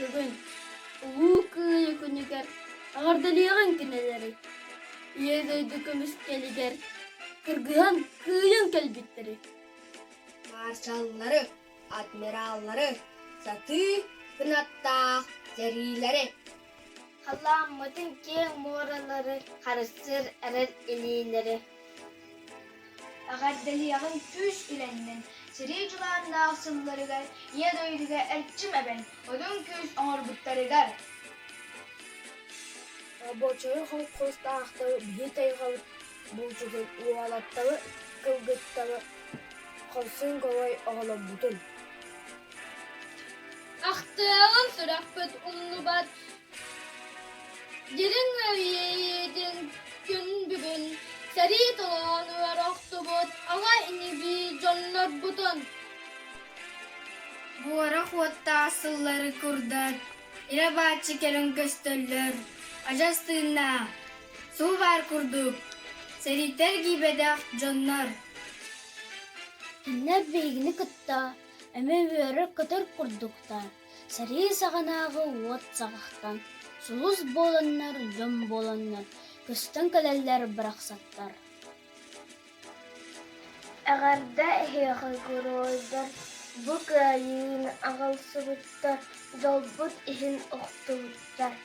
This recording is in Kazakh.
Бүгін ұлу күйі күнігер ағардалиған кінелері. Езөйді көміс келігер кыргыған күйін келбеттері. Маршаллары, адмираллары, саты, кынаттақ, зәрилері. Халламмытын кең моралары, қарыстыр әрір елейлері. Ағардалиғын күш үләннен, сірей жылағында ақсылларыгар, ед ойдыға әртчім әбен, одын күш оңыр бұттарыгар. Рабочайы қолқоста ақтығы бейт айғалы бұлжығын уалаттағы кылгыттағы қалсын қалай ағалап бұтын. Ақтығын сұрақ көт ұлны бат. Дерін әуейдің күн бүгін сәрі толағаны бар оқты бұт. Ала инеби жонлар бұтын. Буара қуатта асыллары күрдат, ирабатчы келін көстөллөр, ажастығына, су бар күрдік, сәритер гибедақ жонлар. Иннер бейгіні күтті, әмі өрі күтір күрдікті. Сәрі сағанағы от сағақтан, сұлыз болыннар, жон болыннар, күстін көлелер бірақсаттар. Әғарда әйеғі көрі ойдар, бұқ әйін ағалсы бұттар, жол бұт ихін ұқты бұттар.